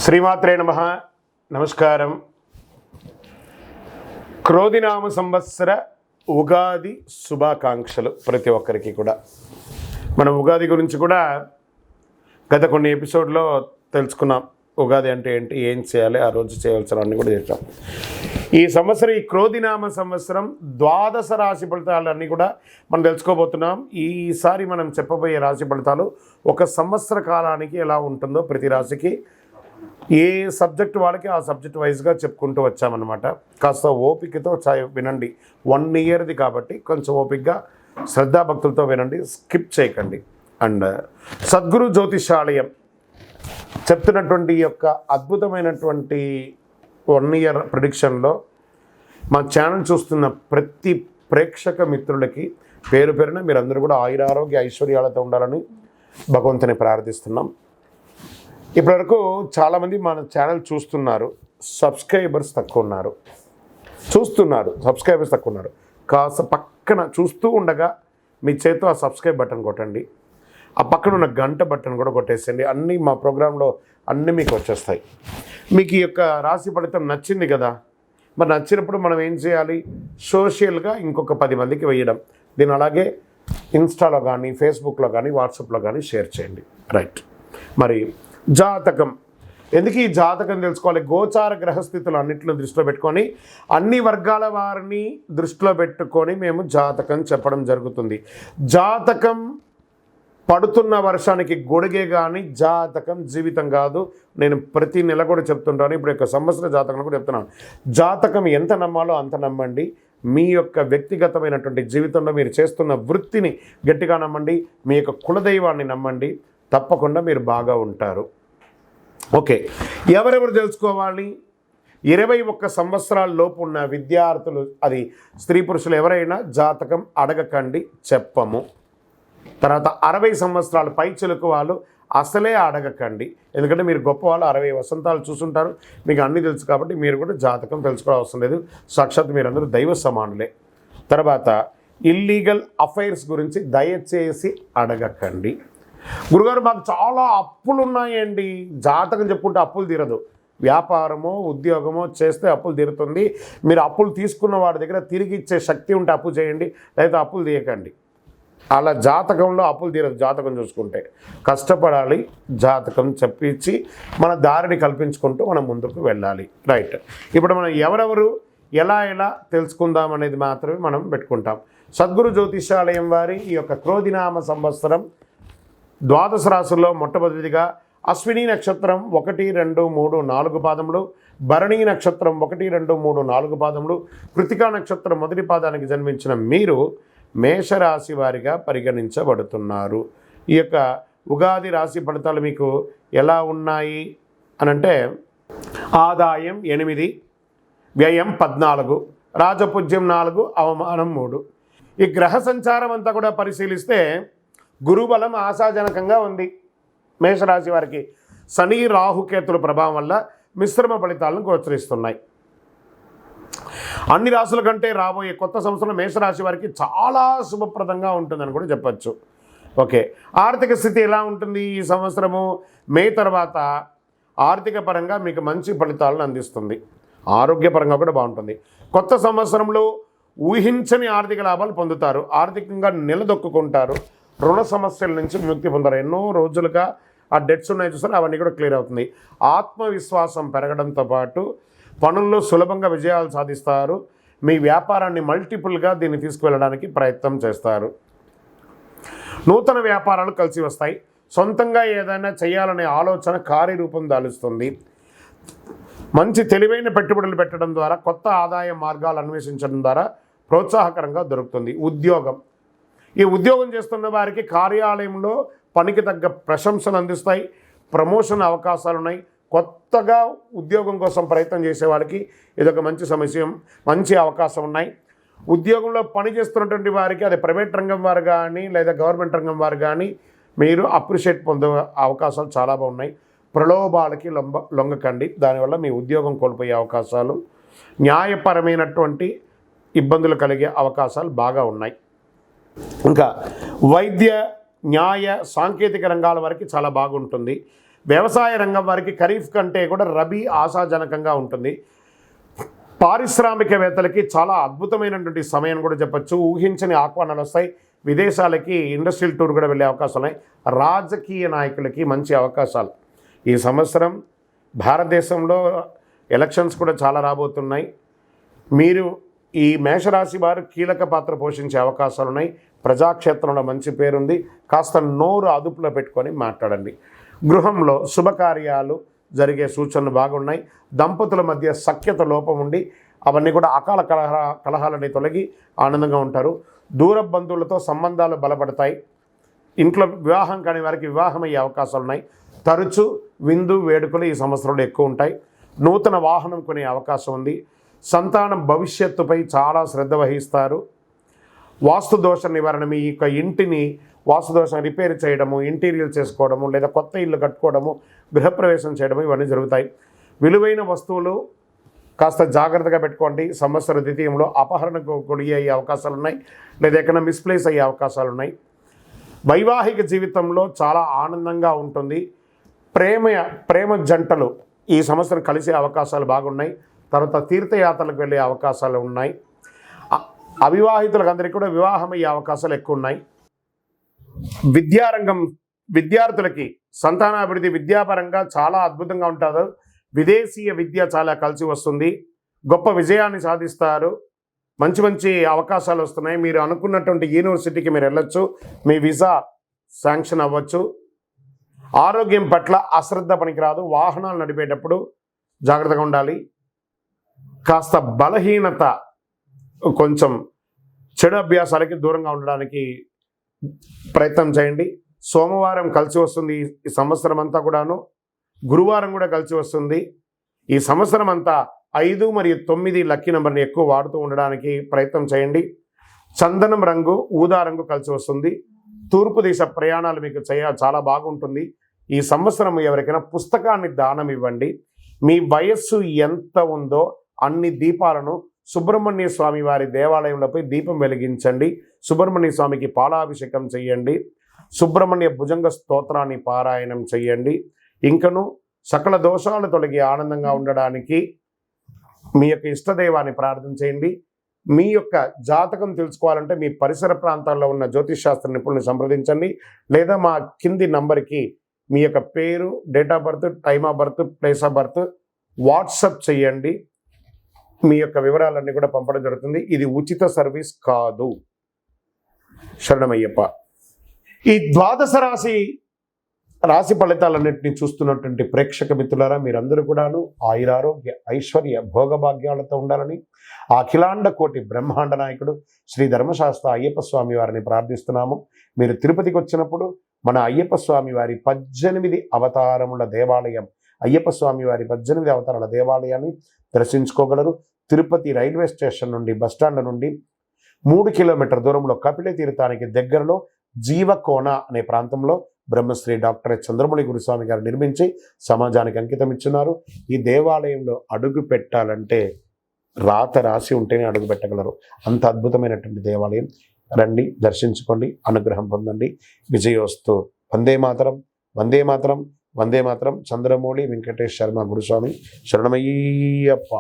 శ్రీమాత్రే నమః. నమస్కారం. క్రోధినామ సంవత్సర ఉగాది శుభాకాంక్షలు ప్రతి ఒక్కరికి కూడా. మనం ఉగాది గురించి కూడా గత కొన్ని ఎపిసోడ్లో తెలుసుకున్నాం. ఉగాది అంటే ఏంటి, ఏం చేయాలి, ఆ రోజు చేయవలసినవన్నీ కూడా చేసాం. ఈ సంవత్సరం, ఈ క్రోధినామ సంవత్సరం ద్వాదశ రాశి ఫలితాలన్నీ కూడా మనం తెలుసుకోబోతున్నాం. ఈసారి మనం చెప్పబోయే రాశి ఫలితాలు ఒక సంవత్సర కాలానికి ఎలా ఉంటుందో, ప్రతి రాశికి ఏ సబ్జెక్ట్ వాళ్ళకి ఆ సబ్జెక్ట్ వైజ్గా చెప్పుకుంటూ వచ్చామన్నమాట. కాస్త ఓపికతో వినండి. 1 ఇయర్ది కాబట్టి కొంచెం ఓపికగా శ్రద్ధాభక్తులతో వినండి, స్కిప్ చేయకండి. అండ్ సద్గురు జ్యోతిషాలయం చెప్తున్నటువంటి ఈ యొక్క అద్భుతమైనటువంటి 1 ఇయర్ ప్రిడిక్షన్లో మా ఛానల్ చూస్తున్న ప్రతి ప్రేక్షక మిత్రులకి పేరు పేరున మీరందరూ కూడా ఆయురారోగ్య ఐశ్వర్యాలతో ఉండాలని భగవంతుని ప్రార్థిస్తున్నాం. ఇప్పటివరకు చాలామంది మన ఛానల్ చూస్తున్నారు, సబ్స్క్రైబర్స్ తక్కువ ఉన్నారు. సబ్స్క్రైబర్స్ తక్కువ ఉన్నారు. కాస్త పక్కన చూస్తూ ఉండగా మీ చేతితో ఆ సబ్స్క్రైబ్ బటన్ కొట్టండి. ఆ పక్కన ఉన్న గంట బటన్ కూడా కొట్టేసేయండి. అన్నీ మా ప్రోగ్రాంలో అన్నీ మీకు వచ్చేస్తాయి. మీకు ఈ యొక్క రాశి ఫలితం నచ్చింది కదా, మరి నచ్చినప్పుడు మనం ఏం చేయాలి? సోషల్గా ఇంకొక 10 మందికి వేయడం. దీన్ని అలాగే ఇన్స్టాలో కానీ, ఫేస్బుక్లో కానీ, వాట్సాప్లో కానీ షేర్ చేయండి. రైట్. మరి జాతకం ఎందుకు ఈ జాతకం తెలుసుకోవాలి? గోచార గ్రహస్థితులు అన్నింటిని దృష్టిలో పెట్టుకొని, అన్ని వర్గాల వారిని దృష్టిలో పెట్టుకొని మేము జాతకం చెప్పడం జరుగుతుంది. జాతకం పడుతున్న వర్షానికి గొడుగే కానీ జాతకం జీవితం కాదు. నేను ప్రతి నెల కూడా చెప్తుంటాను. ఇప్పుడు యొక్క సంవత్సర జాతకం కూడా చెప్తున్నాను. జాతకం ఎంత నమ్మాలో అంత నమ్మండి. మీ యొక్క వ్యక్తిగతమైనటువంటి జీవితంలో మీరు చేస్తున్న వృత్తిని గట్టిగా నమ్మండి. మీ యొక్క కులదైవాన్ని నమ్మండి. తప్పకుండా మీరు బాగా ఉంటారు. ఓకే, ఎవరెవరు తెలుసుకోవాలి? 21 సంవత్సరాల లోపు ఉన్న విద్యార్థులు, అది స్త్రీ పురుషులు ఎవరైనా జాతకం అడగకండి, చెప్పము. తర్వాత 60 సంవత్సరాల పైచిలకు వాళ్ళు అసలే అడగకండి. ఎందుకంటే మీరు గొప్పవాళ్ళు, 60 వసంతాలు చూసుంటారు, మీకు అన్నీ తెలుసు కాబట్టి మీరు కూడా జాతకం తెలుసుకోవాల్సిన అవసరం లేదు. సాక్షాత్ మీరందరూ దైవ సమానులే. తర్వాత ఇల్లీగల్ అఫైర్స్ గురించి దయచేసి అడగకండి. గురుగారు మాకు చాలా అప్పులు ఉన్నాయండి. జాతకం చెప్పుకుంటే అప్పులు తీరదు. వ్యాపారమో ఉద్యోగమో చేస్తే అప్పులు తీరుతుంది. మీరు అప్పులు తీసుకున్న వాడి దగ్గర తిరిగి ఇచ్చే శక్తి ఉంటే అప్పు చేయండి, లేదా అప్పులు తీయకండి. అలా జాతకంలో అప్పులు తీరదు. జాతకం చూసుకుంటే కష్టపడాలి. జాతకం చెప్పించి మన దారిని కల్పించుకుంటూ మనం ముందుకు వెళ్ళాలి. రైట్. ఇప్పుడు మనం ఎవరెవరు ఎలా తెలుసుకుందాం అనేది మాత్రమే మనం పెట్టుకుంటాం. సద్గురు జ్యోతిషాలయం వారి ఈ యొక్క క్రోధినామ సంవత్సరం ద్వాదశ రాశుల్లో మొట్టమొదటిగా అశ్విని నక్షత్రం 1, 2, 3, 4 పాదములు, భరణి నక్షత్రం 1, 2, 3, 4 పాదములు, కృతికా నక్షత్రం మొదటి పాదానికి జన్మించిన మీరు మేషరాశి వారిగా పరిగణించబడుతున్నారు. ఈ యొక్క ఉగాది రాశి ఫలితాలు మీకు ఎలా ఉన్నాయి అనంటే, ఆదాయం 8, వ్యయం 14, రాజపూజ్యం 4, అవమానం 3. ఈ గ్రహ సంచారం అంతా కూడా పరిశీలిస్తే గురుబలం ఆశాజనకంగా ఉంది. మేషరాశి వారికి శని రాహుకేతుల ప్రభావం వల్ల మిశ్రమ ఫలితాలను గోచరిస్తున్నాయి. అన్ని రాశుల కంటే రాబోయే కొత్త సంవత్సరం మేషరాశి వారికి చాలా శుభప్రదంగా ఉంటుందని కూడా చెప్పచ్చు. ఓకే, ఆర్థిక స్థితి ఎలా ఉంటుంది? ఈ సంవత్సరము మే తర్వాత ఆర్థిక పరంగా మీకు మంచి ఫలితాలను అందిస్తుంది. ఆరోగ్యపరంగా కూడా బాగుంటుంది. కొత్త సంవత్సరంలో ఊహించని ఆర్థిక లాభాలు పొందుతారు. ఆర్థికంగా నిలదొక్కుంటారు. రుణ సమస్యల నుంచి విముక్తి పొందారు. ఎన్నో రోజులుగా ఆ డెట్స్ ఉన్నాయి చూసారు, అవన్నీ కూడా క్లియర్ అవుతుంది. ఆత్మవిశ్వాసం పెరగడంతో పాటు పనుల్లో సులభంగా విజయాలు సాధిస్తారు. మీ వ్యాపారాన్ని మల్టిపుల్గా దీన్ని తీసుకువెళ్ళడానికి ప్రయత్నం చేస్తారు. నూతన వ్యాపారాలు కలిసి వస్తాయి. సొంతంగా ఏదైనా చేయాలనే ఆలోచన కార్యరూపం దాలుస్తుంది. మంచి తెలివైన పెట్టుబడులు పెట్టడం ద్వారా, కొత్త ఆదాయ మార్గాలు అన్వేషించడం ద్వారా ప్రోత్సాహకరంగా దొరుకుతుంది. ఉద్యోగం, ఈ ఉద్యోగం చేస్తున్న వారికి కార్యాలయంలో పనికి తగ్గ ప్రశంసలు అందిస్తాయి. ప్రమోషన్ అవకాశాలు ఉన్నాయి. కొత్తగా ఉద్యోగం కోసం ప్రయత్నం చేసే వాళ్ళకి ఇదొక మంచి సమస్య, మంచి అవకాశం ఉన్నాయి. ఉద్యోగంలో పనిచేస్తున్నటువంటి వారికి, అది ప్రైవేట్ రంగం వారు కానీ లేదా గవర్నమెంట్ రంగం వారు కానీ, మీరు అప్రిషియేట్ పొందే అవకాశాలు చాలా బాగున్నాయి. ప్రలోభాలకి లొంగకండి. దానివల్ల మీ ఉద్యోగం కోల్పోయే అవకాశాలు, న్యాయపరమైనటువంటి ఇబ్బందులు కలిగే అవకాశాలు బాగా ఉన్నాయి. ఇంకా వైద్య, న్యాయ, సాంకేతిక రంగాల వరకు చాలా బాగుంటుంది. వ్యవసాయ రంగం వారికి ఖరీఫ్ కంటే కూడా రబీ ఆశాజనకంగా ఉంటుంది. పారిశ్రామికవేత్తలకి చాలా అద్భుతమైనటువంటి సమయం కూడా చెప్పచ్చు. ఊహించని ఆహ్వానాలు వస్తాయి. విదేశాలకి ఇండస్ట్రియల్ టూర్ కూడా వెళ్ళే అవకాశాలు ఉన్నాయి. రాజకీయ నాయకులకి మంచి అవకాశాలు. ఈ సంవత్సరం భారతదేశంలో ఎలక్షన్స్ కూడా చాలా రాబోతున్నాయి. మీరు ఈ మేషరాశి వారు కీలక పాత్ర పోషించే అవకాశాలు ఉన్నాయి. ప్రజాక్షేత్రంలో మంచి పేరుంది. కాస్త నోరు అదుపులో పెట్టుకొని మాట్లాడండి. గృహంలో శుభకార్యాలు జరిగే సూచనలు బాగున్నాయి. దంపతుల మధ్య సఖ్యత లోపం ఉండి అవన్నీ కూడా అకాల కలహాలని తొలగి ఆనందంగా ఉంటారు. దూర బంధువులతో సంబంధాలు బలపడతాయి. ఇంట్లో వివాహం కాని వారికి వివాహం అయ్యే అవకాశాలు ఉన్నాయి. తరచూ విందు వేడుకలు ఈ సంవత్సరంలో ఎక్కువ ఉంటాయి. నూతన వాహనం కొనే అవకాశం ఉంది. సంతానం భవిష్యత్తుపై చాలా శ్రద్ధ వహిస్తారు. వాస్తు దోష నివారణ, మీ యొక్క ఇంటిని వాస్తుదోషం రిపేర్ చేయడము, ఇంటీరియర్ చేసుకోవడము, లేదా కొత్త ఇల్లు కట్టుకోవడము, గృహప్రవేశం చేయడము ఇవన్నీ జరుగుతాయి. విలువైన వస్తువులు కాస్త జాగ్రత్తగా పెట్టుకోండి. సంవత్సర ద్వితీయంలో అపహరణకు గురి అయ్యే అవకాశాలు ఉన్నాయి, లేదా ఎక్కడైనా మిస్ప్లేస్ అయ్యే అవకాశాలు ఉన్నాయి. వైవాహిక జీవితంలో చాలా ఆనందంగా ఉంటుంది. ప్రేమ జంటలు ఈ సంవత్సరం కలిసే అవకాశాలు బాగున్నాయి. తర్వాత తీర్థయాత్రలకు వెళ్ళే అవకాశాలు ఉన్నాయి. అవివాహితులకు అందరికీ కూడా వివాహం అయ్యే అవకాశాలు ఎక్కువ ఉన్నాయి. విద్యార్థులకి సంతానాభివృద్ధి విద్యాపరంగా చాలా అద్భుతంగా ఉంటారు. విదేశీయ విద్య చాలా కలిసి వస్తుంది. గొప్ప విజయాన్ని సాధిస్తారు. మంచి అవకాశాలు వస్తున్నాయి. మీరు అనుకున్నటువంటి యూనివర్సిటీకి మీరు వెళ్ళొచ్చు. మీ వీసా శాంక్షన్ అవ్వచ్చు. ఆరోగ్యం పట్ల అశ్రద్ధ పనికిరాదు. వాహనాలు నడిపేటప్పుడు జాగ్రత్తగా ఉండాలి. కాస్త బలహీనత, కొంచెం చెడు అభ్యాసాలకి దూరంగా ఉండడానికి ప్రయత్నం చేయండి. సోమవారం కలిసి వస్తుంది ఈ సంవత్సరం అంతా కూడాను. గురువారం కూడా కలిసి వస్తుంది. ఈ సంవత్సరం అంతా 5 మరియు 9 లక్కీ నెంబర్ని ఎక్కువ వాడుతూ ఉండడానికి ప్రయత్నం చేయండి. చందనం రంగు, ఊదా రంగు కలిసి వస్తుంది. తూర్పు దిశ ప్రయాణాలు మీకు చాలా బాగుంటుంది. ఈ సంవత్సరం ఎవరికైనా పుస్తకాన్ని దానం ఇవ్వండి. మీ వయస్సు ఎంత ఉందో అన్ని దీపాలను సుబ్రహ్మణ్య స్వామి వారి దేవాలయంలోపై దీపం వెలిగించండి. సుబ్రహ్మణ్య స్వామికి పాలాభిషేకం చేయండి. సుబ్రహ్మణ్య భుజంగ స్తోత్రాన్ని పారాయణం చేయండి. ఇంకను సకల దోషాలు తొలగి ఆనందంగా ఉండడానికి మీ యొక్క ఇష్టదైవాన్ని ప్రార్థన చేయండి. మీ యొక్క జాతకం తెలుసుకోవాలంటే మీ పరిసర ప్రాంతాల్లో ఉన్న జ్యోతిష్ శాస్త్ర నిపుణులను సంప్రదించండి, లేదా మా కింది నంబర్కి మీ యొక్క పేరు, date of birth, time of birth, place of birth WhatsApp చేయండి. మీ యొక్క వివరాలన్నీ కూడా పంపడం జరుగుతుంది. ఇది ఉచిత సర్వీస్ కాదు. శరణమయ్యప్ప. ఈ ద్వాదశ రాశి ఫలితాలన్నింటినీ చూస్తున్నటువంటి ప్రేక్షక మిత్రులారా, మీరందరూ కూడాను ఆయురారోగ్య ఐశ్వర్య భోగభాగ్యాలతో ఉండాలని అఖిలాండ కోటి బ్రహ్మాండ నాయకుడు శ్రీ ధర్మశాస్త్ర అయ్యప్ప స్వామి వారిని ప్రార్థిస్తున్నాము. మీరు తిరుపతికి వచ్చినప్పుడు మన అయ్యప్ప స్వామి వారి 18 అవతారముల దేవాలయం, అయ్యప్ప స్వామి వారి 18 అవతారాల దేవాలయాన్ని దర్శించుకోగలరు. తిరుపతి రైల్వే స్టేషన్ నుండి, బస్టాండ్ నుండి 3 కిలోమీటర్ దూరంలో కపిల తీర్థానికి దగ్గరలో జీవకోన అనే ప్రాంతంలో బ్రహ్మశ్రీ డాక్టర్ చంద్రమౌళి గురుస్వామి గారు నిర్మించి సమాజానికి అంకితం ఇచ్చున్నారు. ఈ దేవాలయంలో అడుగు పెట్టాలంటే రాత రాసి ఉంటేనే అడుగు పెట్టగలరు. అంత అద్భుతమైనటువంటి దేవాలయం. రండి, దర్శించుకోండి, అనుగ్రహం పొందండి. విజయోస్తు. వందే మాతరం, వందే మాతరం, వందే మాతరం. చంద్రమౌళి వెంకటేష్ శర్మ గురుస్వామి. శరణమయ్యప్ప.